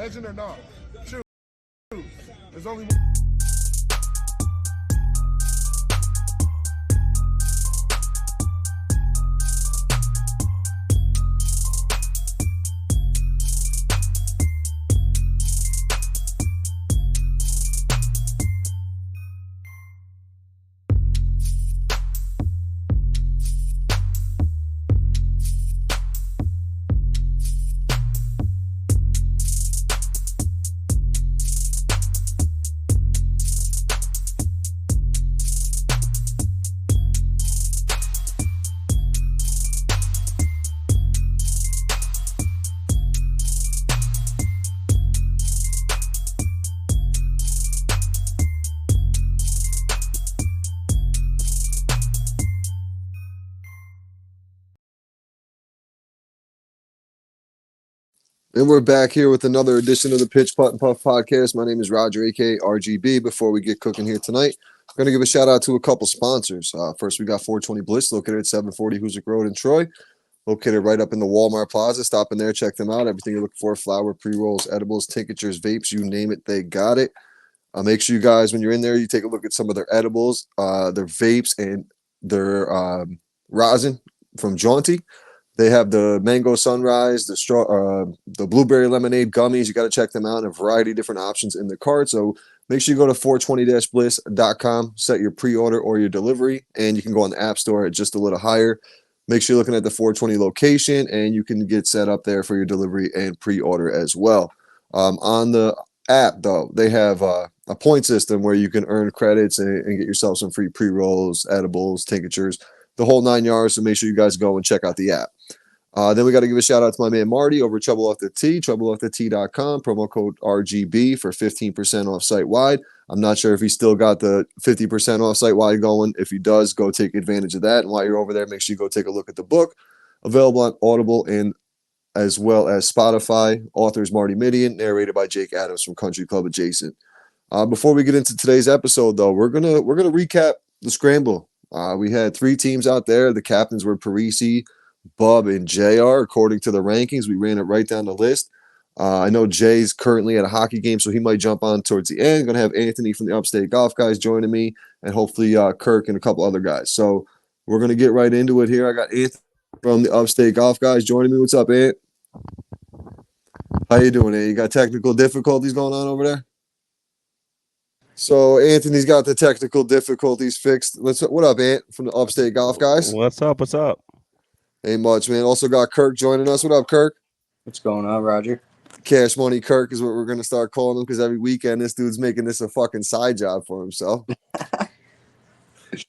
Legend or not? Choose. There's only one. And we're back here with another edition of the Pitch Putt and Puff podcast. My name is Roger, aka RGB. Before we get cooking here tonight, I'm going to give a shout out to a couple sponsors. First, we got 420 Bliss, located at 740 Hoosick Road in Troy, located right up in the Walmart Plaza. Stop in there, check them out. Everything you're looking for: flour, pre-rolls, edibles, tinctures, vapes, you name it, they got it. Make sure you guys, when you're in there, you take a look at some of their edibles, their vapes, and their rosin from Jaunty. They have the mango sunrise, the blueberry lemonade gummies. You got to check them out. A variety of different options in the cart. So make sure you go to 420-bliss.com, set your pre-order or your delivery, and you can go on the App Store at just a little higher. Make sure you're looking at the 420 location, and you can get set up there for your delivery and pre-order as well. On the app, though, they have a point system where you can earn credits and get yourself some free pre-rolls, edibles, tinctures, the whole 9 yards. So make sure you guys go and check out the app. Then we got to give a shout out to my man Marty over at Trouble Off the Tee, troubleoffthet.com, promo code RGB for 15% off site wide. I'm not sure if he still got the 50% off site wide going. If he does, go take advantage of that. And while you're over there, make sure you go take a look at the book, available on Audible and as well as Spotify. Authors Marty Midian, narrated by Jake Adams from Country Club Adjacent. Before we get into today's episode, though, we're gonna recap the Scramble. We had 3 teams out there. The captains were Parisi, Bub, and JR. According to the rankings, we ran it right down the list. I know Jay's currently at a hockey game, so he might jump on towards the end. Going to have Anthony from the Upstate Golf guys joining me, and hopefully Kirk and a couple other guys. So we're going to get right into it here. I got Anthony from the Upstate Golf guys joining me. What's up, Ant? How you doing, Ant? You got technical difficulties going on over there? So Anthony's got the technical difficulties fixed. What up, Ant, from the Upstate Golf guys? What's up? What's up? Ain't much, man. Also got Kirk joining us. What up, Kirk? What's going on, Roger? Cash Money Kirk is what we're going to start calling him, because every weekend this dude's making this a fucking side job for himself.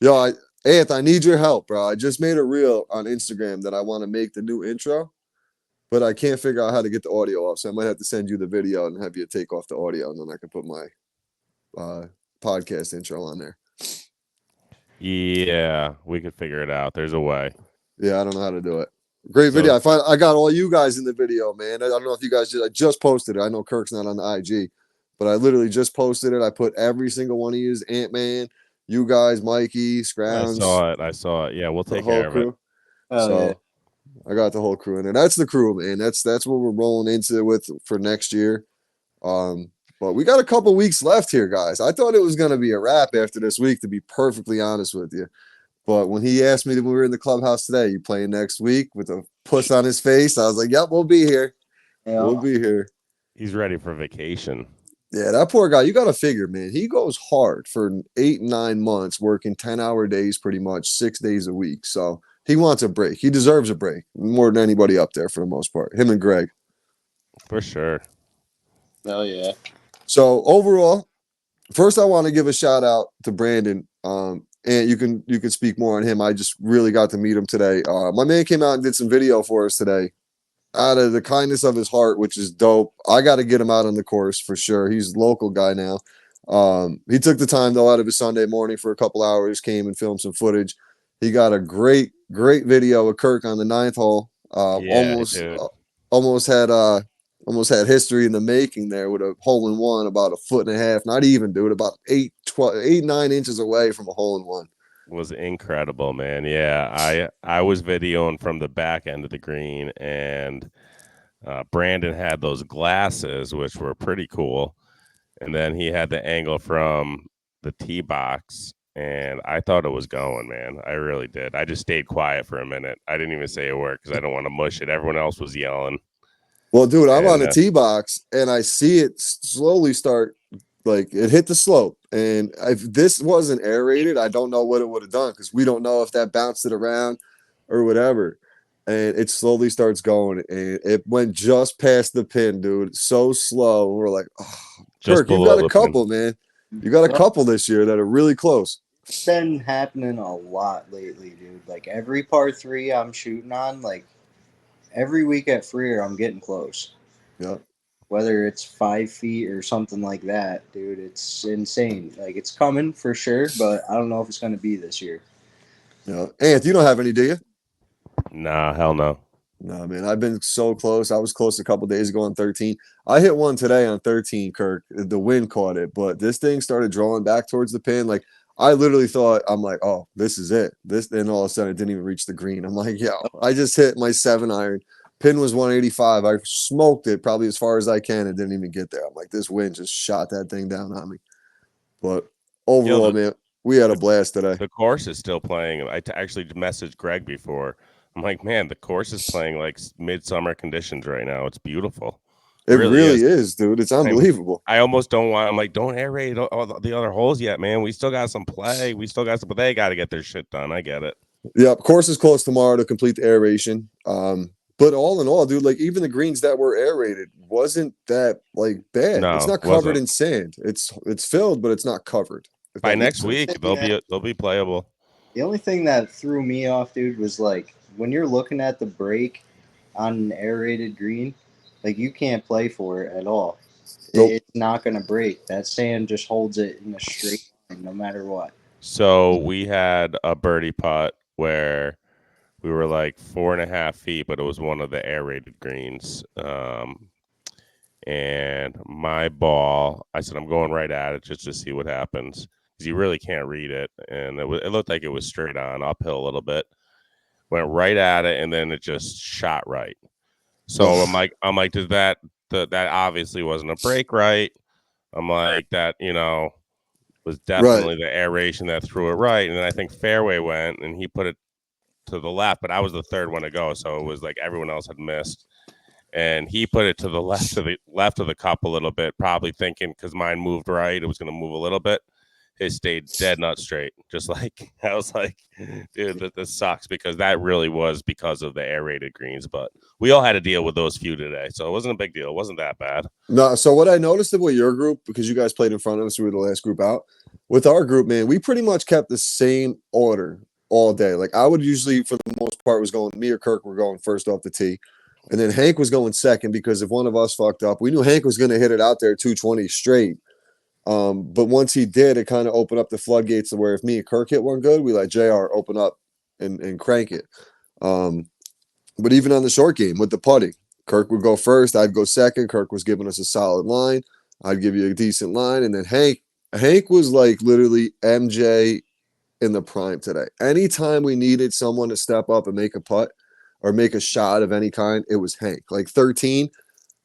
Yo, Anth, I need your help, bro. I just made a reel on Instagram that I want to make the new intro, but I can't figure out how to get the audio off, so I might have to send you the video and have you take off the audio, and then I can put my podcast intro on there. Yeah, we could figure it out. There's a way. Yeah, I don't know how to do it. Great video. I got all you guys in the video, man. I don't know if you guys I just posted it. I know Kirk's not on the IG, but I literally just posted it. I put every single one of you, Ant-Man, you guys, Mikey, Scrounds. I saw it. Yeah, we'll take care of it. Yeah. I got the whole crew in there. That's the crew, man. That's what we're rolling into with for next year. But we got a couple weeks left here, guys. I thought it was going to be a wrap after this week, to be perfectly honest with you. But when he asked me when we were in the clubhouse today, you playing next week, with a puss on his face, I was like, yep, we'll be here. Yeah. We'll be here. He's ready for vacation. Yeah, that poor guy, you got to figure, man. He goes hard for 8-9 months, working 10-hour days pretty much, 6 days a week. So he wants a break. He deserves a break more than anybody up there for the most part. Him and Greg. For sure. Oh, yeah. So overall, first I want to give a shout out to Brandon. And you can speak more on him. I just really got to meet him today. My man came out and did some video for us today, out of the kindness of his heart, which is dope. I got to get him out on the course for sure. He's a local guy now. He took the time, though, out of his Sunday morning for a couple hours, came and filmed some footage. He got a great video of Kirk on the 9th hole. Almost had history in the making there with a hole-in-one about 1.5 feet, not even, dude, about 8-9 inches away from a hole-in-one. Was incredible, man. Yeah, I was videoing from the back end of the green, and Brandon had those glasses, which were pretty cool. And then he had the angle from the tee box. And I thought it was going, man. I really did. I just stayed quiet for a minute. I didn't even say a word because I don't want to mush it. Everyone else was yelling. Well, dude, I'm on And the tee box and I see it slowly start, like it hit the slope. And if this wasn't aerated, I don't know what it would have done because we don't know if that bounced it around or whatever. And it slowly starts going, and it went just past the pin, dude. So slow. We're like, oh, just Kirk, you've below got a the pin. couple, man. You got a couple this year that are really close. It's been happening a lot lately, dude. Like every par three I'm shooting on, like every week at Freer, I'm getting close. Yeah. Whether it's 5 feet or something like that, dude, it's insane. Like it's coming for sure, but I don't know if it's going to be this year. Yeah. Anth, you don't have any, do you? Nah, hell no. No, man. I've been so close. I was close a couple days ago on 13. I hit one today on 13, Kirk. The wind caught it, but this thing started drawing back towards the pin. Like I literally thought, I'm like, oh, this is it. Then all of a sudden it didn't even reach the green. I'm like, yo, I just hit my 7-iron. Pin was 185. I smoked it probably as far as I can. It didn't even get there. I'm like, this wind just shot that thing down on me. But overall, man, we had a blast today. The course is still playing. I actually messaged Greg before. I'm like, man, the course is playing like midsummer conditions right now. It's beautiful. It really is, dude. It's unbelievable. I almost don't want. I'm like, don't aerate all the other holes yet, man. We still got some play. We still got some, but they got to get their shit done. I get it. Yeah, course is close tomorrow to complete the aeration. But all in all, dude, like even the greens that were aerated wasn't that like bad. No, it's not covered in sand. It's filled, but it's not covered. By next week, they'll be playable. The only thing that threw me off, dude, was like when you're looking at the break on an aerated green, like you can't play for it at all. Nope. It's not going to break. That sand just holds it in a straight line no matter what. So we had a birdie putt where we were like 4.5 feet, but it was one of the aerated greens. And my ball, I said, I'm going right at it just to see what happens. Because you really can't read it. And it looked like it was straight on, uphill a little bit. Went right at it, and then it just shot right. So I'm like, does that obviously wasn't a break right? I'm like, that, was definitely the aeration that threw it right. And then I think fairway went, and he put it to the left, but I was the third one to go, so it was like everyone else had missed. And he put it to the left of the cup a little bit, probably thinking because mine moved right, it was going to move a little bit. His stayed dead nut straight. Just like I was like, dude, this sucks because that really was because of the aerated greens. But we all had to deal with those few today, so it wasn't a big deal. It wasn't that bad. No, so what I noticed with your group, because you guys played in front of us, we were the last group out. With our group, man, we pretty much kept the same order all day. Like I would usually, for the most part, was going me or Kirk were going first off the tee. And then Hank was going second because if one of us fucked up, we knew Hank was going to hit it out there 220 straight. But once he did, it kind of opened up the floodgates to where if me and Kirk hit one good, we let JR open up and crank it. But even on the short game with the putting, Kirk would go first, I'd go second. Kirk was giving us a solid line. I'd give you a decent line. And then Hank was like literally MJ in the prime today. Anytime we needed someone to step up and make a putt or make a shot of any kind, it was Hank. Like 13,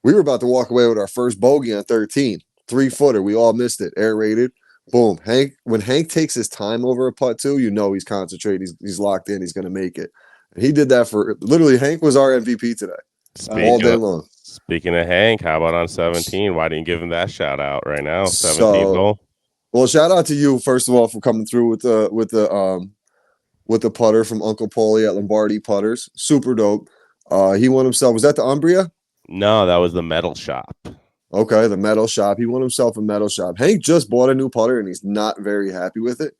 we were about to walk away with our first bogey on 13. 3-footer. We all missed it. Aerated. Boom. When Hank takes his time over a putt too, he's concentrated. He's locked in. He's going to make it. And he did that for literally Hank was our MVP today. All day long. Speaking of Hank, how about on 17? Why didn't you give him that shout out right now? 17th goal. Well, shout out to you first of all for coming through with the putter from Uncle Paulie at Lombardi Putters. Super dope. He won himself. Was that the Umbria? No, that was the metal shop. Okay, the metal shop. He won himself a metal shop. Hank just bought a new putter and he's not very happy with it.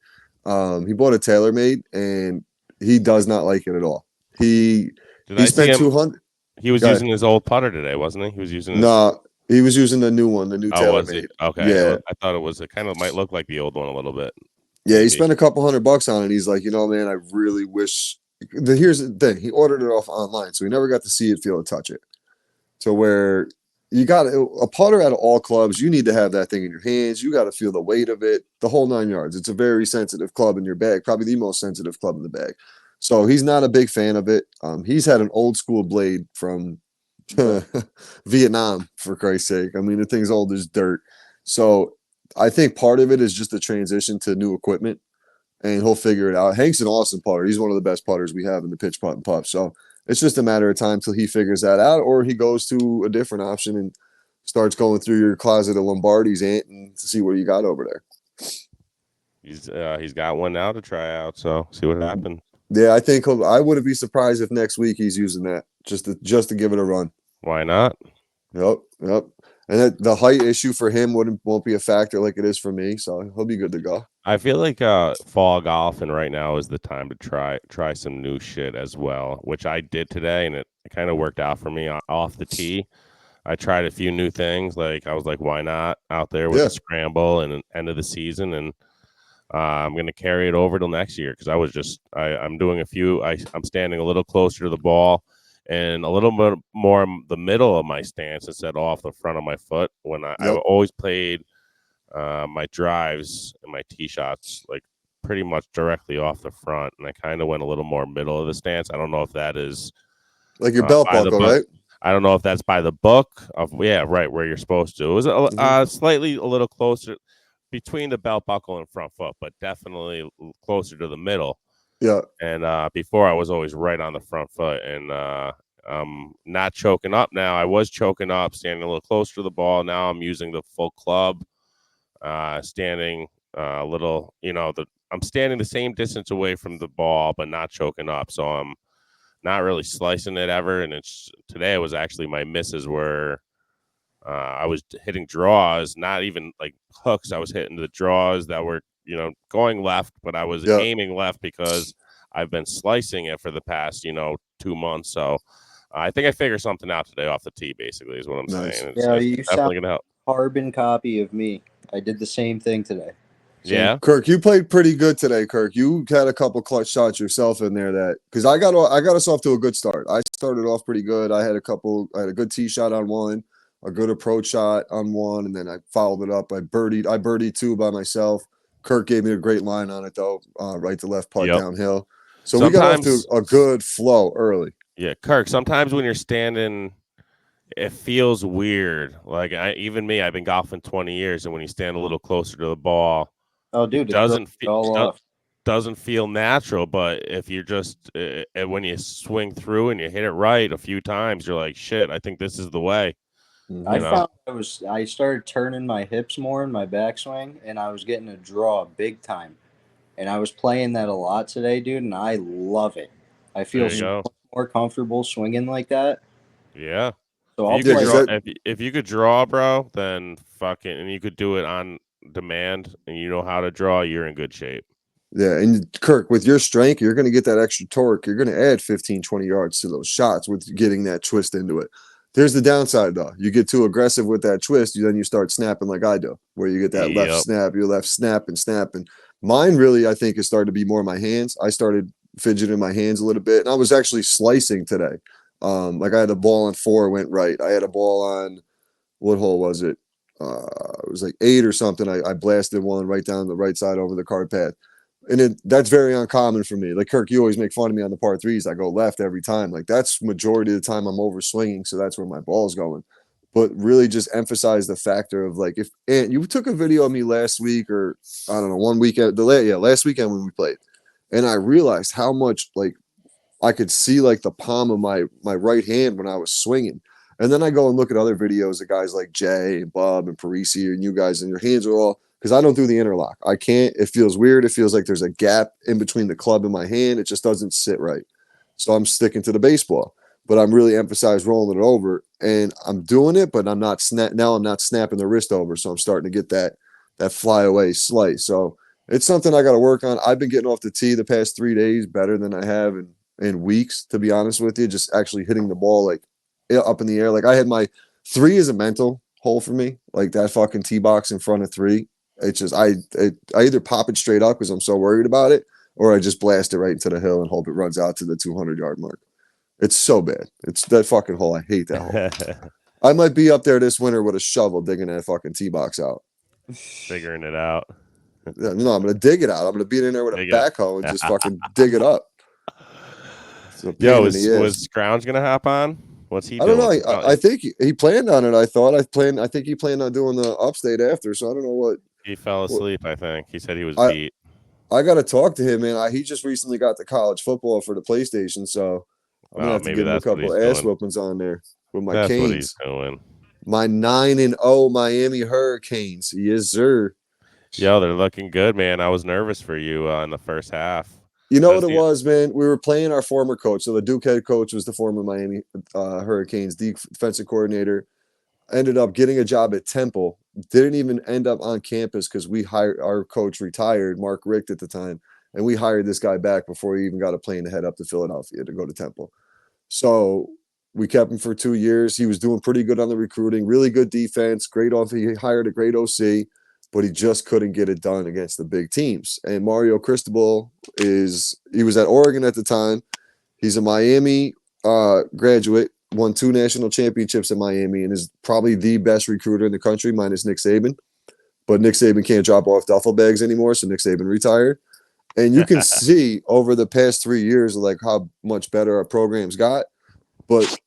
He bought a TaylorMade and he does not like it at all. He spent $200. He was using his old putter today, wasn't he? He was using he was using the new one, the new TaylorMade. Was he? Okay. Yeah. I thought it kind of might look like the old one a little bit. Yeah, he spent a couple $100 on it. He's like, man, I really wish. Here's the thing. He ordered it off online, so he never got to see it, feel it, touch it. So where you got a putter out of all clubs, you need to have that thing in your hands. You got to feel the weight of it, the whole 9 yards. It's a very sensitive club in your bag, probably the most sensitive club in the bag. So he's not a big fan of it. He's had an old school blade from Vietnam, for Christ's sake. I mean, the thing's old as dirt. So I think part of it is just the transition to new equipment, and he'll figure it out. Hank's an awesome putter. He's one of the best putters we have in the pitch putt and puff. So it's just a matter of time till he figures that out, or he goes to a different option and starts going through your closet of Lombardi's, Ant, and to see what you got over there. He's got one now to try out, so see what happens. Yeah, I think I wouldn't be surprised if next week he's using that just to give it a run. Why not? Yep. And that the height issue for him won't be a factor like it is for me, so he'll be good to go. I feel like fall golfing right now is the time to try some new shit as well, which I did today, and it kind of worked out for me off the tee. I tried a few new things. Like I was like, why not out there with the scramble and end of the season, and I'm going to carry it over till next year because I'm doing a few. I'm standing a little closer to the ball and a little bit more the middle of my stance instead of off the front of my foot. When I've always played my drives and my tee shots like pretty much directly off the front, and I kind of went a little more middle of the stance. I don't know if that is like your belt buckle, right? I don't know if that's by the book of right where you're supposed to. It was slightly a little closer between the belt buckle and front foot, but definitely closer to the middle. Yeah. And before I was always right on the front foot, and I'm not choking up now. I was choking up, standing a little closer to the ball. Now I'm using the full club, standing a little. I'm standing the same distance away from the ball, but not choking up. So I'm not really slicing it ever. And today was actually my misses were I was hitting draws, not even like hooks. I was hitting the draws that were, going left, but I was aiming left because I've been slicing it for the past, 2 months. So I think I figured something out today off the tee, basically, is what I'm saying. It's you definitely going to help. Carbon copy of me. I did the same thing today. Yeah, Kirk, you played pretty good today. Kirk, you had a couple clutch shots yourself in there because I got us off to a good start. I started off pretty good. I had a good tee shot on one, a good approach shot on one, and then I followed it up. I birdied two by myself. Kirk gave me a great line on it though, right to left putt downhill. So we got off to a good flow early. Yeah, Kirk. Sometimes when you're standing, it feels weird. Like I've been golfing 20 years, and when you stand a little closer to the ball. Oh, dude, doesn't feel natural, but if you're just when you swing through and you hit it right a few times, you're like, shit, I think this is the way. I found I started turning my hips more in my backswing, and I was getting a draw big time, and I was playing that a lot today, dude, and I love it. I feel so much more comfortable swinging like that. Yeah. So if you could draw, bro, then fucking, and you could do it on demand and you know how to draw, you're in good shape. Yeah, and Kirk, with your strength, you're going to get that extra torque. You're going to add 15, 20 yards to those shots with getting that twist into it. There's the downside, though. You get too aggressive with that twist, then you start snapping like I do, where you get that left snap, your left snap and snap. And mine really, I think, has started to be more my hands. I started fidgeting my hands a little bit, and I was actually slicing today. Like I had a ball on 4, went right. I had a ball on, what hole was it? It was like 8 or something. I blasted one right down the right side over the cart path. And that's very uncommon for me. Like, Kirk, you always make fun of me on the par threes. I go left every time. Like, that's majority of the time I'm over swinging, so that's where my ball's going. But really just emphasize the factor of, like, and you took a video of me last week or, I don't know, one weekend. Last weekend when we played. And I realized how much, like, I could see, like, the palm of my right hand when I was swinging. And then I go and look at other videos of guys like Jay and Bob and Parisi and you guys, and your hands are all, because I don't do the interlock. I can't. It feels weird. It feels like there's a gap in between the club and my hand. It just doesn't sit right. So I'm sticking to the baseball, but I'm really emphasized rolling it over, and I'm doing it, but I'm not now I'm not snapping the wrist over. So I'm starting to get that flyaway slice. So it's something I got to work on. I've been getting off the tee the past 3 days better than I have in weeks, to be honest with you, just actually hitting the ball like up in the air. Like I had my 3 is a mental hole for me, like that fucking tee box in front of 3. It's just I either pop it straight up because I'm so worried about it, or I just blast it right into the hill and hope it runs out to the 200-yard mark. It's so bad. It's that fucking hole. I hate that hole. I might be up there this winter with a shovel digging that fucking tee box out. Figuring it out. No, I'm gonna dig it out. I'm gonna be in there with a backhoe and just fucking dig it up. Yo, was Scrounge gonna hop on? What's he I don't doing? know. I think he planned on it. I think he planned on doing the upstate after. So I don't know what. He fell what asleep, I think. He said he was I beat. I got to talk to him, man. He just recently got the college football for the PlayStation, so I'm gonna Oh, have to maybe give him a that's what couple he's ass doing. whoopings on there with my That's what he's Canes, doing. my 9-0 Miami Hurricanes. Yes, sir. Yo, they're looking good, man. I was nervous for you in the first half. You know That what was it was, man? We were playing our former coach. So the Duke head coach was the former Miami Hurricanes defensive coordinator. Ended up getting a job at Temple. Didn't even end up on campus because we hired our coach retired, Mark Richt at the time, and we hired this guy back before he even got a plane to head up to Philadelphia to go to Temple. So we kept him for 2 years. He was doing pretty good on the recruiting, really good defense, great off. He hired a great OC, but he just couldn't get it done against the big teams. And Mario Cristobal he was at Oregon at the time. He's a Miami graduate, won 2 national championships in Miami, and is probably the best recruiter in the country, minus Nick Saban. But Nick Saban can't drop off duffel bags anymore, so Nick Saban retired. And you can see over the past 3 years like how much better our programs got. But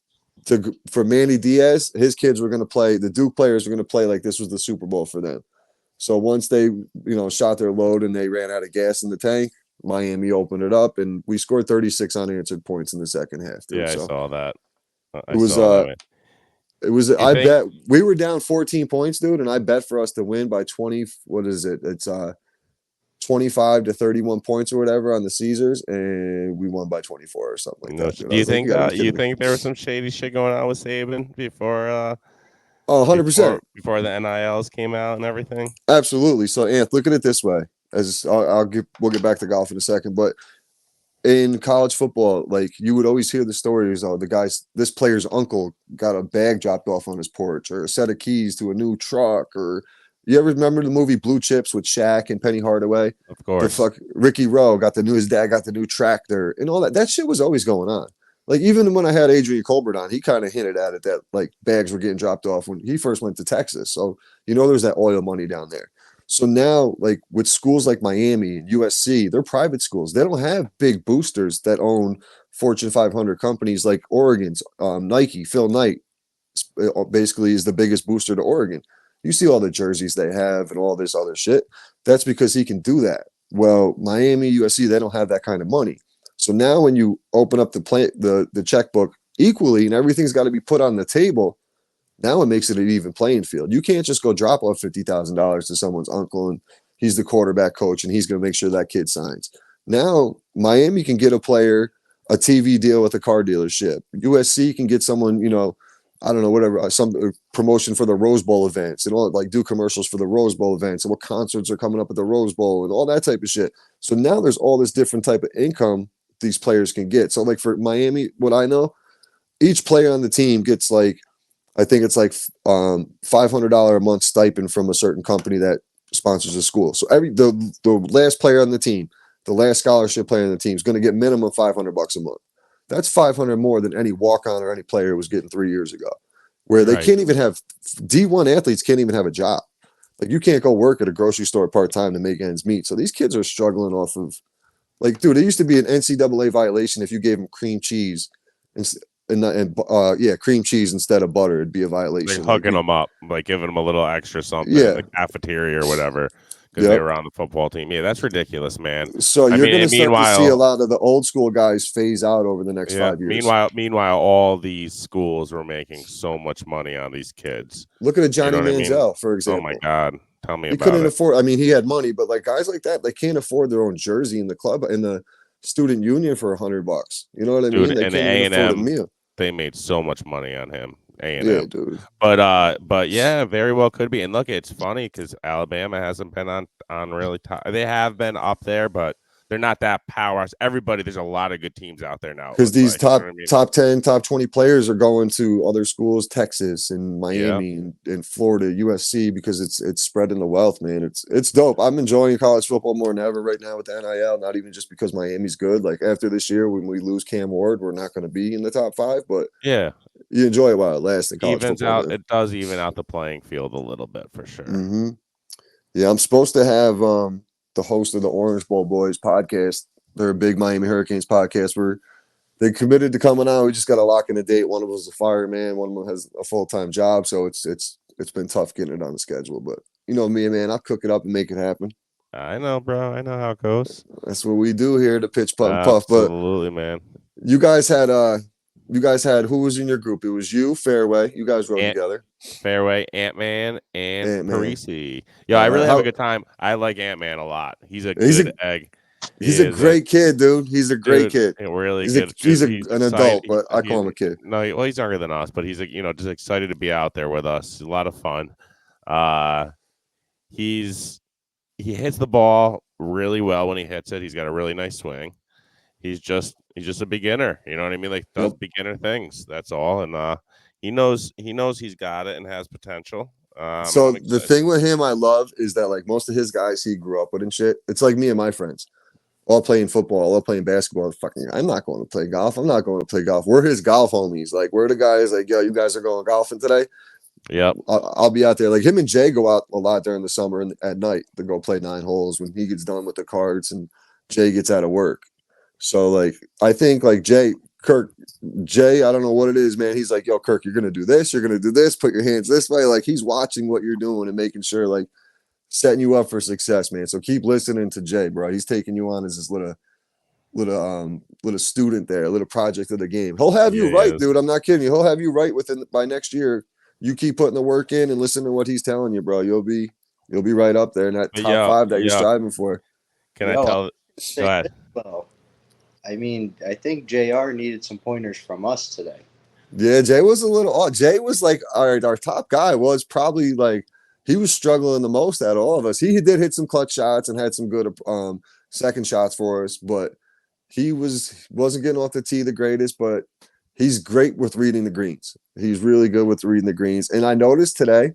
for Manny Diaz, his kids were going to play. The Duke players were going to play like this was the Super Bowl for them. So once they, shot their load and they ran out of gas in the tank, Miami opened it up, and we scored 36 unanswered points in the second half, dude. Yeah, I So saw that. I it was saw that. it was. You I think? bet we were down 14 points, dude, and I bet for us to win by 20. What is it? It's 25 to 31 points or whatever on the Caesars, and we won by 24 or something like that. Dude. Do I you was like, think? you gotta be You kidding me. think there was some shady shit going on with Saban before? Oh, 100%. Before the NILs came out and everything. Absolutely. So, Anth, look at it this way. We'll get back to golf in a second, but in college football, like you would always hear the stories. Oh, this player's uncle got a bag dropped off on his porch, or a set of keys to a new truck. Or you ever remember the movie Blue Chips with Shaq and Penny Hardaway? Of course. Ricky Rowe his dad got the new tractor and all that. That shit was always going on. Like even when I had Adrian Colbert on, he kind of hinted at it that like bags were getting dropped off when he first went to Texas. So there's that oil money down there. So now, like with schools like Miami and USC, they're private schools. They don't have big boosters that own Fortune 500 companies like Oregon's Nike. Phil Knight basically is the biggest booster to Oregon. You see all the jerseys they have and all this other shit. That's because he can do that. Well, Miami, USC, they don't have that kind of money. So now when you open up the checkbook equally and everything's got to be put on the table, now it makes it an even playing field. You can't just go drop off $50,000 to someone's uncle and he's the quarterback coach and he's going to make sure that kid signs. Now Miami can get a player a TV deal with a car dealership. USC can get someone, I don't know, whatever, some promotion for the Rose Bowl events and all, like do commercials for the Rose Bowl events and what concerts are coming up at the Rose Bowl and all that type of shit. So now there's all this different type of income these players can get. So like for Miami, what I know, each player on the team gets like, I think it's like $500 a month stipend from a certain company that sponsors a school. So the last player on the team, the last scholarship player on the team is going to get minimum $500 a month. That's 500 more than any walk-on or any player was getting 3 years ago. Where they can't even have D1 athletes can't even have a job. Like you can't go work at a grocery store part-time to make ends meet. So these kids are struggling off of like, dude, it used to be an NCAA violation if you gave them cream cheese cream cheese instead of butter. It'd be a violation. Like hooking them up, like giving them a little extra something in the cafeteria or whatever because they were on the football team. Yeah, that's ridiculous, man. So you're going to start to see a lot of the old school guys phase out over the next 5 years. Meanwhile, all these schools were making so much money on these kids. Look at Johnny Manziel, for example. Oh my God. Tell me about it. He couldn't afford, I mean, he had money, but like guys like that, they can't afford their own jersey in the club, in the student union for $100. You know what I mean? They and can't even afford a meal. They made so much money on him. A&M. Yeah, dude. But yeah, very well could be. And look, it's funny because Alabama hasn't been on really top. They have been up there, but they're not that powerhouse. There's a lot of good teams out there now. Because these top 10, top 20 players are going to other schools, Texas and Miami and Florida, USC, because it's spreading the wealth, man. It's dope. I'm enjoying college football more than ever right now with the NIL, not even just because Miami's good. Like after this year, when we lose Cam Ward, we're not going to be in the top 5, but yeah, you enjoy it while it lasts in college football. It does even out the playing field a little bit for sure. Mm-hmm. Yeah, I'm supposed to have the host of the Orange Bowl Boys podcast. They're a big Miami Hurricanes podcast. We're they committed to coming out. We just got to lock in a date. One of them was a fireman. One of them has a full-time job. So it's been tough getting it on the schedule. But you know me, man, I'll cook it up and make it happen. I know, bro. I know how it goes. That's what we do here, the pitch putt and puff. But Absolutely, man. you guys had who was in your group? It was you, Fairway. You guys rode together. Fairway, Ant-Man, and Ant-Man. Parisi. Yo, I really have a good time. I like Ant-Man a lot. He's a good egg. He's a great kid, dude. He's a great kid. Really good. He's an adult, but I call him a kid. No, well, he's younger than us, but he's just excited to be out there with us. It's a lot of fun. He hits the ball really well when he hits it. He's got a really nice swing. He's just a beginner. You know what I mean? Like does beginner things. That's all. And he knows he's got it and has potential. So the thing with him I love is that like most of his guys he grew up with and shit. It's like me and my friends. All playing football, all playing basketball. Fucking, I'm not going to play golf. I'm not going to play golf. We're his golf homies. Like, we're the guys like, yo, you guys are going golfing today? Yep. I'll be out there. Like, him and Jay go out a lot during the summer and at night to go play 9 holes when he gets done with the cards and Jay gets out of work. So, like, I think, like, Jay, I don't know what it is, man. He's like, yo, Kirk, you're going to do this. You're going to do this. Put your hands this way. Like, he's watching what you're doing and making sure, like, setting you up for success, man. So keep listening to Jay, bro. He's taking you on as this little student there, a little project of the game. He'll have you right, dude. I'm not kidding you. He'll have you right by next year. You keep putting the work in and listen to what he's telling you, bro. You'll be right up there in that top 5 that you're striving for. Can I tell? Go ahead. Well, I mean, I think JR needed some pointers from us today. Yeah, Jay was a little off. Jay was like, all right, our top guy was probably like, he was struggling the most out of all of us. He did hit some clutch shots and had some good second shots for us, but he wasn't getting off the tee the greatest, but he's great with reading the greens. He's really good with reading the greens. And I noticed today,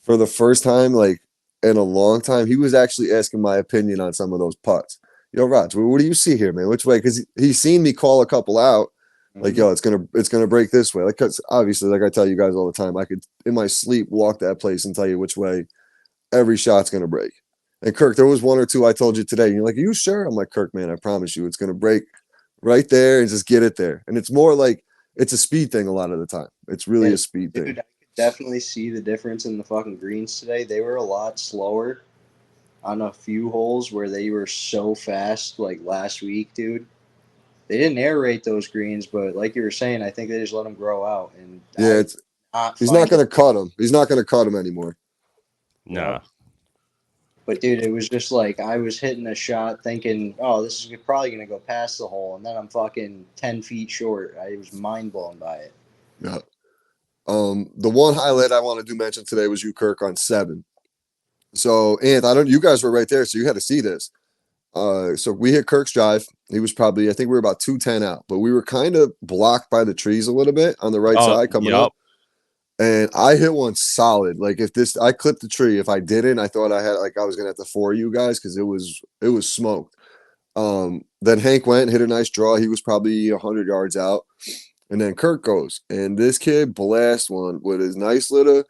for the first time, like in a long time, he was actually asking my opinion on some of those putts. Yo, Raj, what do you see here, man? Which way? Because he's seen me call a couple out. Like, yo, it's gonna break this way. Like, cause obviously, like I tell you guys all the time, I could in my sleep walk that place and tell you which way every shot's gonna break. And Kirk, there was 1 or 2 I told you today. And you're like, are you sure? I'm like, Kirk, man, I promise you, it's gonna break right there and just get it there. And it's more like it's a speed thing a lot of the time. It's really a speed thing. I could definitely see the difference in the fucking greens today. They were a lot slower on a few holes where they were so fast, like last week, dude. They didn't aerate those greens, but like you were saying, I think they just let them grow out. And yeah, he's not going to cut them. He's not going to cut them anymore. No. But dude, it was just like I was hitting a shot thinking, oh, this is probably going to go past the hole, and then I'm fucking 10 feet short. I was mind blown by it. Yeah. The one highlight I wanted to mention today was you, Kirk, on 7. So, Anth, you guys were right there, so you had to see this. So we hit Kirk's drive. He was probably, I think we were about 210 out, but we were kind of blocked by the trees a little bit on the right side coming up. And I hit one solid. Like I clipped the tree. If I didn't, I thought I was gonna have to 4 you guys because it was smoked. Then Hank went and hit a nice draw. He was probably 100 yards out, and then Kirk goes, and this kid blast one with his nice little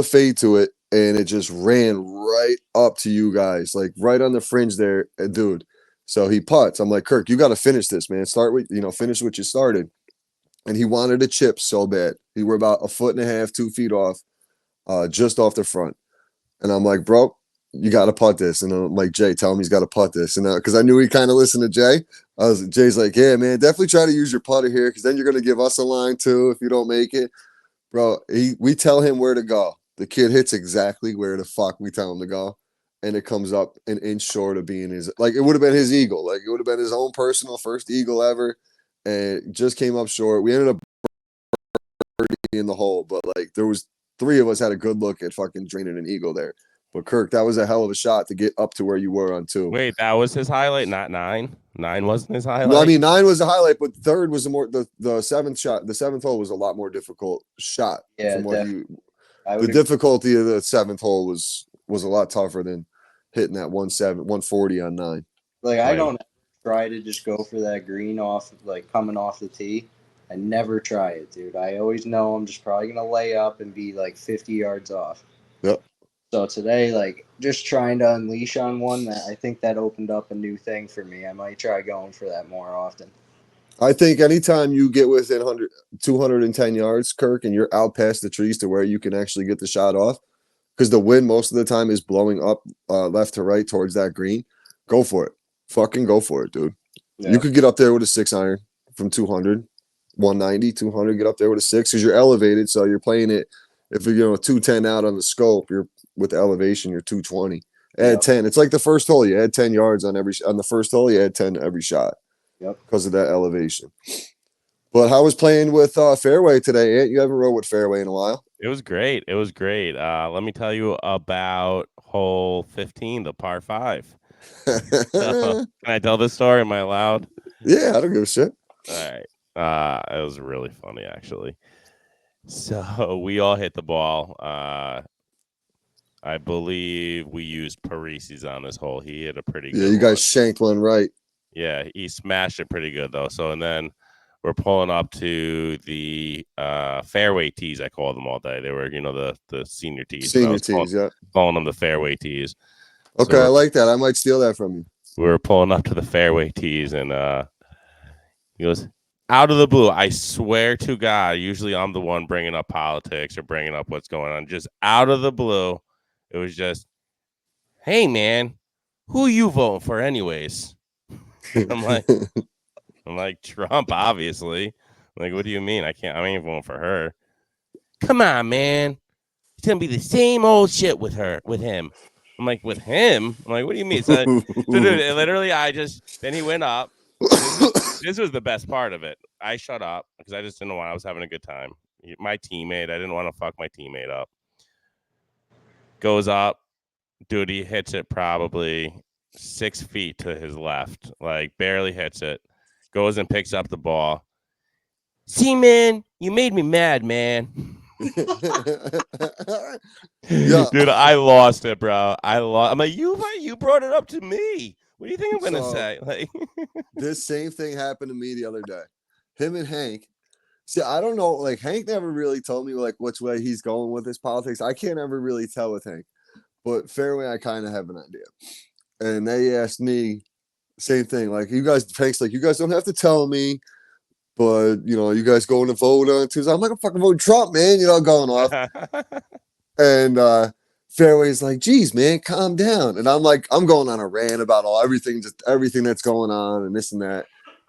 fade to it. And it just ran right up to you guys, like right on the fringe there, dude. So he putts. I'm like, Kirk, you got to finish this, man. Finish what you started. And he wanted a chip so bad. He were about 1.5 feet, 2 feet off, just off the front. And I'm like, bro, you got to putt this. And I'm like, Jay, tell him he's got to putt this. And because I knew he kind of listened to Jay, Jay's like, yeah, man, definitely try to use your putter here because then you're going to give us a line too if you don't make it. Bro, we tell him where to go. The kid hits exactly where the fuck we tell him to go, and it comes up an inch short of being his. Like it would have been his eagle. Like it would have been his own personal first eagle ever, and it just came up short. We ended up in the hole, but like there was 3 of us had a good look at fucking draining an eagle there. But Kirk, that was a hell of a shot to get up to where you were on 2. Wait, that was his highlight, not 9. 9 wasn't his highlight. No, I mean 9 was the highlight, but 3rd was the 7th shot. The 7th hole was a lot more difficult shot. Yeah, the difficulty of the 7th hole was a lot tougher than hitting that 140 on 9. Like I don't try to just go for that green off, like coming off the tee. I never try it, dude. I always know I'm just probably gonna lay up and be like 50 yards off. Yep. So today, like just trying to unleash on one, that I think that opened up a new thing for me. I might try going for that more often. I think anytime you get within 210 yards, Kirk, and you're out past the trees to where you can actually get the shot off, because the wind most of the time is blowing up left to right towards that green, go for it. Fucking go for it, dude. Yeah. You could get up there with a 6-iron from 200, 190, 200, get up there with a 6 because you're elevated. So you're playing it. If you're 210 out on the scope, you're with the elevation, you're 220. Add 10. It's like the first hole. You add 10 yards on the first hole. You add 10 to every shot. Yep. Because of that elevation. But how was playing with fairway today, Ant? You haven't rode with fairway in a while. It was great. It was great. Let me tell you about hole 15, the par 5. Can I tell this story? Am I allowed? Yeah, I don't give a shit. All right. It was really funny, actually. So we all hit the ball. I believe we used Parisi's on this hole. He hit a pretty good Yeah, you guys shanked one right. Yeah, he smashed it pretty good, though. So, and then we're pulling up to the fairway tees, I call them all day. They were, the senior tees. Senior tees, yeah. Calling them the fairway tees. Okay, So I like that. I might steal that from you. we were pulling up to the fairway tees, and he goes, out of the blue, I swear to God, usually I'm the one bringing up politics or bringing up what's going on. Just out of the blue, it was just, hey, man, who are you voting for anyways? I'm like Trump, obviously. I'm like, what do you mean? I ain't voting for her. Come on, man. It's gonna be the same old shit with him. I'm like, with him? I'm like, what do you mean? So dude, literally, then he went up. This was the best part of it. I shut up because I just didn't want. I was having a good time. My teammate, I didn't want to fuck my teammate up. Goes up, dude. He hits it probably 6 feet to his left, like barely hits it. Goes and picks up the ball. See, man, you made me mad, man. Yeah. Dude, I lost it, bro. I'm like, you brought it up to me. What do you think I'm gonna say? Like, this same thing happened to me the other day. Him and Hank. See, I don't know. Like, Hank never really told me like which way he's going with his politics. I can't ever really tell with Hank. But fairway, I kind of have an idea. And they asked me, same thing. Like, Hank's like, you guys don't have to tell me, but you guys going to vote on Tuesday. I'm like, I'm fucking voting Trump, man. Going off. And fairway's like, geez, man, calm down. And I'm like, I'm going on a rant about everything that's going on and this and that.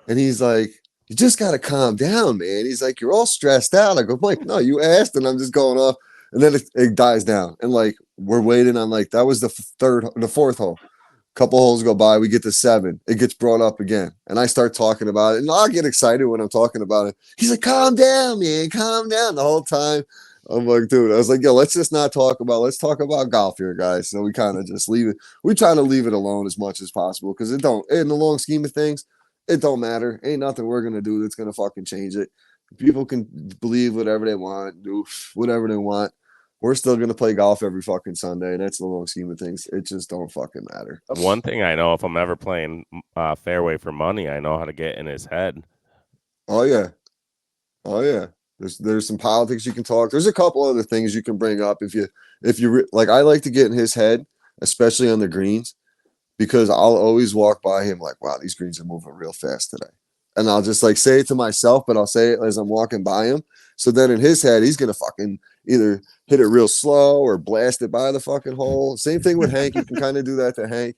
And he's like, you just gotta calm down, man. He's like, you're all stressed out. I go, Mike, no, you asked, and I'm just going off. And then it dies down. And like, we're waiting on that was the fourth hole. Couple holes go by, we get to 7. It gets brought up again, and I start talking about it, and I get excited when I'm talking about it. He's like, "Calm down, man, calm down." The whole time, I'm like, "Dude," I was like, "Yo, let's just not talk about. Let's talk about golf here, guys." So we kind of just leave it. We try to leave it alone as much as possible because in the long scheme of things, it don't matter. Ain't nothing we're gonna do that's gonna fucking change it. People can believe whatever they want, do whatever they want. We're still going to play golf every fucking Sunday. And that's the long scheme of things. It just don't fucking matter. One thing I know, if I'm ever playing fairway for money, I know how to get in his head. Oh, yeah. Oh, yeah. There's some politics you can talk. There's a couple other things you can bring up if you like. I like to get in his head, especially on the greens, because I'll always walk by him like, wow, these greens are moving real fast today. And I'll just like say it to myself, but I'll say it as I'm walking by him. So then in his head, he's going to fucking either hit it real slow or blast it by the fucking hole. Same thing with Hank. You can kind of do that to Hank.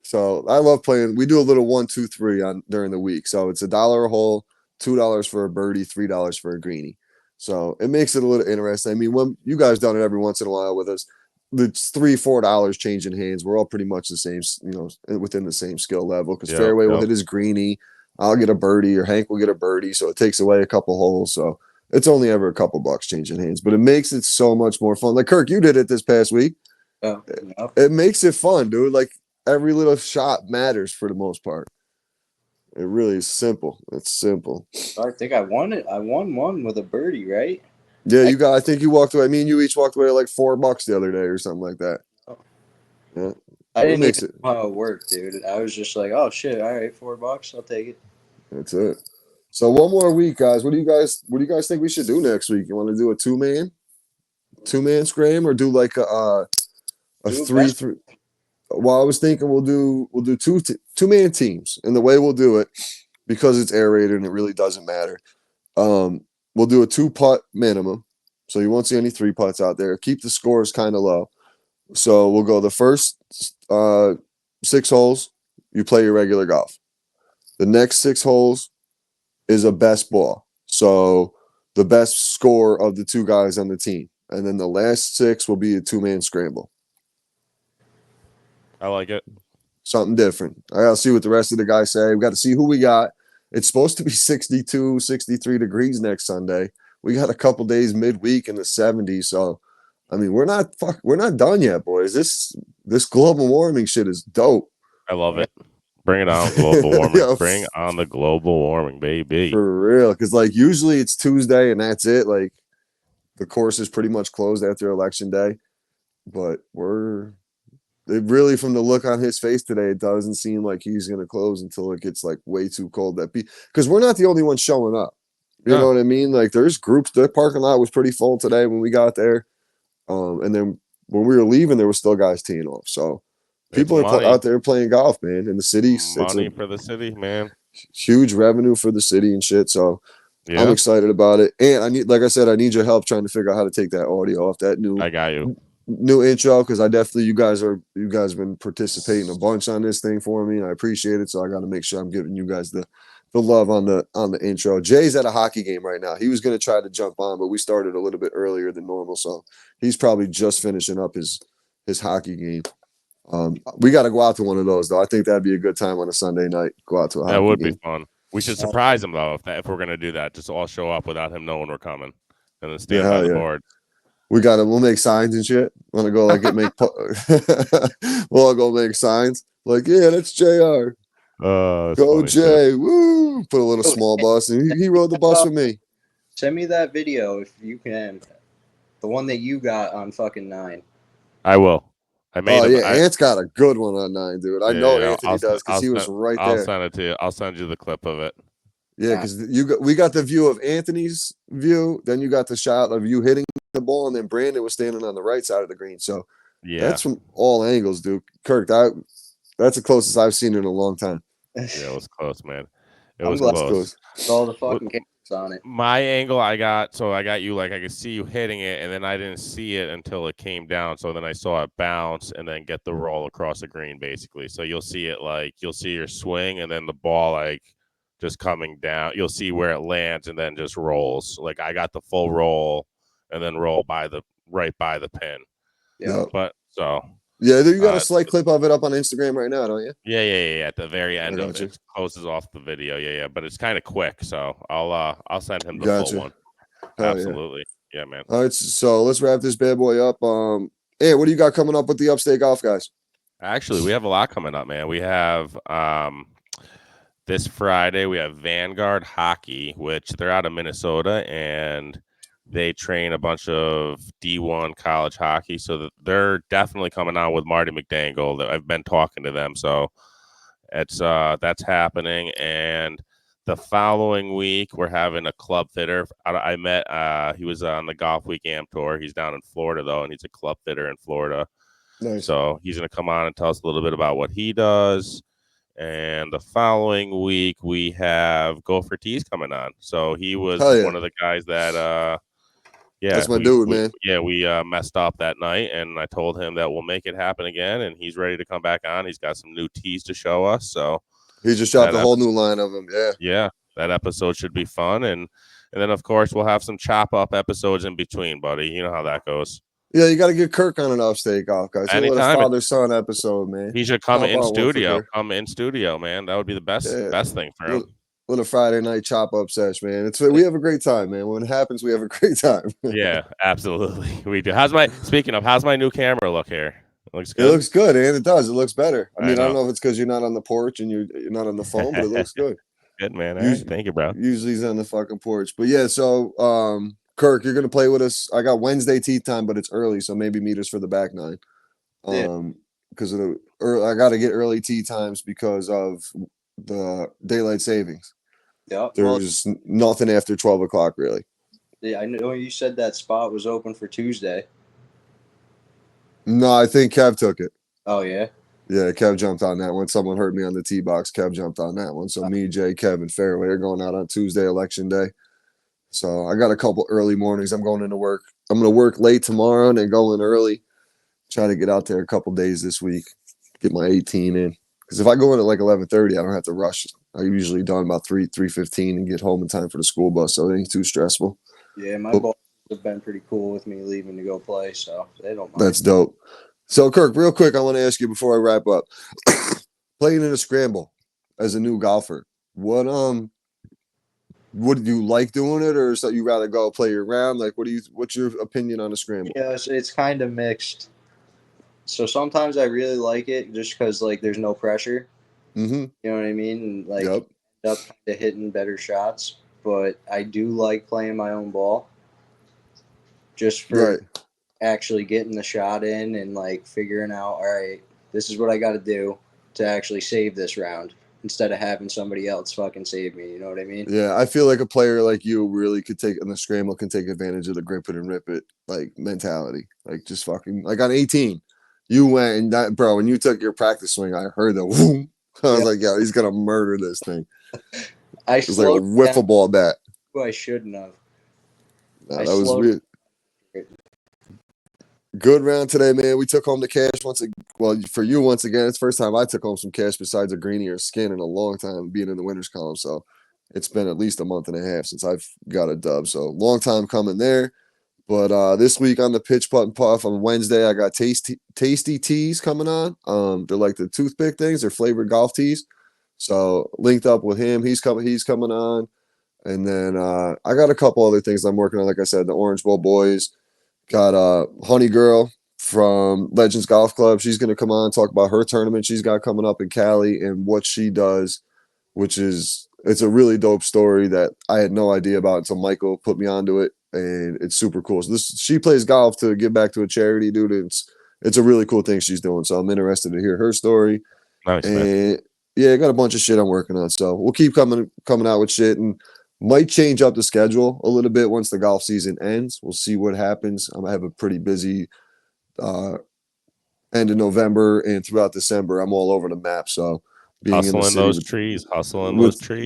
So I love playing. We do a little 1, 2, 3 on during the week. So it's $1 a hole, $2 for a birdie, $3 for a greenie. So it makes it a little interesting. I mean, when you guys done it every once in a while with us, it's $3, $4 changing hands. We're all pretty much the same, within the same skill level. Because fairway will hit his greenie, I'll get a birdie, or Hank will get a birdie. So it takes away a couple holes. So it's only ever a couple bucks changing hands, but it makes it so much more fun. Like Kirk, you did it this past week. Yeah. It makes it fun, dude. Like every little shot matters for the most part. It really is simple. It's simple. I think I won it. I won one with a birdie, right? Yeah, I think you walked away. Me and you each walked away like $4 the other day or something like that. Oh. Yeah. I didn't even know how it worked, dude. I was just like, oh shit, all right, $4, I'll take it. That's it. So one more week, guys. What do you guys think we should do next week? You want to do a two-man scram, or do like a 3-3? Well, I was thinking we'll do two-man teams, and the way we'll do it because it's aerated and it really doesn't matter. We'll do a 2-putt minimum, so you won't see any 3 putts out there. Keep the scores kind of low. So we'll go the first 6 holes, you play your regular golf. The next 6 holes is a best ball. So the best score of the 2 guys on the team. And then the last 6 will be a 2-man scramble. I like it. Something different. I got to see what the rest of the guys say. We got to see who we got. It's supposed to be 62, 63 degrees next Sunday. We got a couple days midweek in the 70s. So, I mean, we're not done yet, boys. This global warming shit is dope. I love it. Bring it on, global warming. Yo, Bring on the global warming, baby. For real. Because, like, usually it's Tuesday and that's it. Like, the course is pretty much closed after Election Day. But it really, from the look on his face today, it doesn't seem like he's going to close until it gets like way too cold. Because we're not the only ones showing up. You know what I mean? Like there's groups. The parking lot was pretty full today when we got there, and then when we were leaving, there were still guys teeing off. So people are out there playing golf, man. In the city, Money for the city, man. Huge revenue for the city and shit. So I'm excited about it. And like I said, I need your help trying to figure out how to take that audio off that new. I got you. New intro, because I definitely you guys have been participating a bunch on this thing for me, and I appreciate it. So I got to make sure I'm giving you guys the love on the intro. Jay's at a hockey game right now. He was going to try to jump on, but we started a little bit earlier than normal, so he's probably just finishing up his hockey game. We got to go out to one of those though. I think that'd be a good time on a Sunday night. Go out to a hockey game. That would be fun. We should surprise him though if we're going to do that. Just all show up without him knowing we're coming, and then stand by the board. We'll make signs and shit. Want to go like we'll all go make signs. Like, yeah, that's JR. Go Jay. Shit. Woo. Put a little small bus and he rode the bus with me. Send me that video if you can. The one that you got on fucking 9. I will. Ant's got a good one on 9, dude. I know Anthony does because he was right there. I'll send it to you. I'll send you the clip of it. Yeah, because we got the view of Anthony's view, then you got the shot of you hitting the ball, and then Brandon was standing on the right side of the green. So that's from all angles, dude. Kirk, that's the closest I've seen in a long time. Yeah, it was close, man. It was close. All the fucking cameras on it. My angle I got you like I could see you hitting it, and then I didn't see it until it came down. So then I saw it bounce and then get the roll across the green, basically. So you'll see it you'll see your swing, and then the ball just coming down. You'll see where it lands and then just rolls. Like I got the full roll and then roll right by the pin. Yeah. But you got a slight clip of it up on Instagram right now, don't you? Yeah. At the very end of it closes off the video. Yeah. But it's kind of quick, so I'll send him the full one. Absolutely. Yeah, man. All right, so let's wrap this bad boy up. Hey, what do you got coming up with the Upstate Golf guys? Actually, we have a lot coming up, man. We have this Friday, we have Vanguard Hockey, which they're out of Minnesota, and they train a bunch of D1 college hockey. So they're definitely coming on with Marty McDangle. I've been talking to them, so that's happening. And the following week, we're having a club fitter. I met he was on the Golf Week Amp Tour. He's down in Florida though, and he's a club fitter in Florida. Nice. So he's going to come on and tell us a little bit about what he does. And the following week, we have Gopher Tees coming on. So he was one of the guys that, that's my dude, man. We messed up that night, and I told him that we'll make it happen again, and he's ready to come back on. He's got some new tees to show us. So he just dropped a whole new line of them. Yeah, that episode should be fun, and then of course we'll have some chop up episodes in between, buddy. You know how that goes. Yeah, you got to get Kirk on an Upstate Golf, guys. Anytime. A father-son episode, man. He should come in studio. Come in studio, man. That would be the best thing for him. Little Friday night chop-up sesh, man. We have a great time, man. When it happens, we have a great time. Yeah, absolutely. We do. How's my new camera look here? It looks good. It looks good, and it does. It looks better. I mean, I don't know if it's because you're not on the porch and you're not on the phone, but it looks good. Good, man. All right. Thank you, bro. Usually he's on the fucking porch. But yeah, so Kirk, you're gonna play with us. I got Wednesday tee time, but it's early, so maybe meet us for the back nine. Because I got to get early tee times because of the daylight savings. Yeah, there's nothing after 12 o'clock, really. Yeah, I know you said that spot was open for Tuesday. No, I think Kev took it. Oh yeah. Yeah, Kev jumped on that one. Someone heard me on the tee box. Kev jumped on that one. So me, Jay, Kev, and Fairway are going out on Tuesday, election day. So I got a couple early mornings. I'm going into work. I'm going to work late tomorrow and then go in early. Try to get out there a couple days this week. Get my 18 in. Because if I go in at like 11:30, I don't have to rush. I'm usually done about 3:15 and get home in time for the school bus. So it ain't too stressful. Yeah, my bosses have been pretty cool with me leaving to go play, so they don't mind. That's dope. So, Kirk, real quick, I want to ask you before I wrap up. Playing in a scramble as a new golfer, what do you like doing it, or so you rather go play your round? Like, what's your opinion on a scramble? Yeah, it's kind of mixed. So sometimes I really like it just because like there's no pressure. Mm-hmm. You know what I mean? And, like Yep. end up kind of hitting better shots. But I do like playing my own ball, just for Right. actually getting the shot in and like figuring out, all right, this is what I got to do to actually save this round instead of having somebody else fucking save me. You know what I mean? Yeah, I feel like a player like you really could take in the scramble can take advantage of the grip it and rip it like mentality. Like just fucking like on 18, you went and that bro. When you took your practice swing, I heard the whoom. I was like, yeah, he's gonna murder this thing. It was like a wiffle ball bat. I shouldn't have. Nah, that was weird. Good round today, man. We took home the cash once again. Well, for you, once again, it's the first time I took home some cash besides a greenie or skin in a long time being in the winners column. So it's been at least a month and a half since I've got a dub. So long time coming there. But this week on the Pitch Putt and Puff on Wednesday, I got tasty teas coming on. They're like the toothpick things. They're flavored golf teas. So linked up with him. He's coming on. And then I got a couple other things I'm working on. Like I said, the Orange Bowl boys. Got Honey Girl from Legends Golf Club. She's going to come on and talk about her tournament she's got coming up in Cali and what she does, which is it's a really dope story that I had no idea about until Michael put me onto it, and it's super cool. So she plays golf to give back to a charity, dude. It's a really cool thing she's doing. So I'm interested to hear her story. Nice, and man. yeah, I got a bunch of shit I'm working on. So we'll keep coming out with shit and might change up the schedule a little bit once the golf season ends. We'll see what happens. I'm gonna have a pretty busy end of November and throughout December. I'm all over the map. So being in the city those with, trees,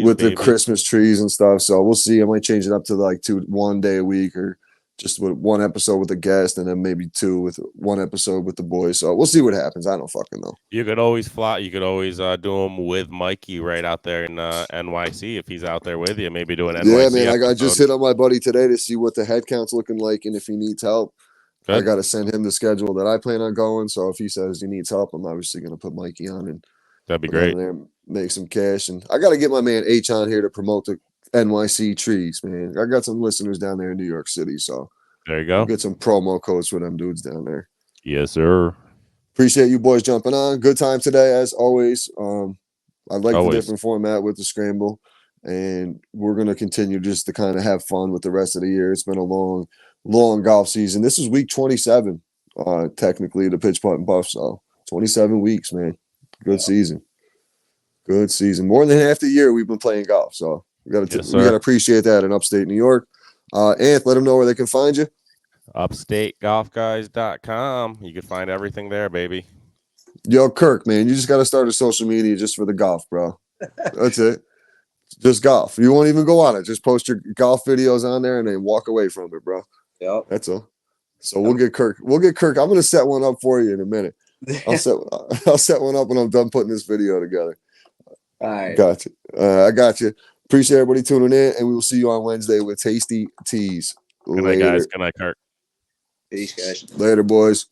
with baby. the Christmas trees and stuff. So we'll see. I might change it up to like 1 day a week or just with one episode with a guest and then maybe 2 with one episode with the boys. So we'll see what happens. I don't fucking know. You could always fly. You could always do them with Mikey right out there in NYC if he's out there with you. Maybe do an NYC. Yeah, man. I just episode. hit on my buddy today to see what the head count's looking like and if he needs help. Good. I got to send him the schedule that I plan on going. So if he says he needs help, I'm obviously going to put Mikey on and that'd be great. There, make some cash. And I got to get my man H on here to promote the NYC trees, man. I got some listeners down there in New York City. So there you go. We'll get some promo codes for them dudes down there. Yes, sir. Appreciate you boys jumping on. Good time today, as always. I like the different format with the Scramble. And we're going to continue just to kind of have fun with the rest of the year. It's been a long golf season. This is week 27, technically, the Pitch Putt and Puff. So 27 weeks, man. Good season. Good season. More than half the year we've been playing golf. So we got to appreciate that in upstate New York. Anth, let them know where they can find you. UpstateGolfGuys.com. You can find everything there, baby. Yo, Kirk, man, you just got to start a social media just for the golf, bro. That's it. Just golf. You won't even go on it. Just post your golf videos on there and then walk away from it, bro. Yep. That's all. So we'll get Kirk. I'm going to set one up for you in a minute. I'll set one up when I'm done putting this video together. All right. Gotcha. I got you. Appreciate everybody tuning in, and we will see you on Wednesday with Tasty Teas. Good night, guys. Good night, Kirk. Peace, guys. Later, boys.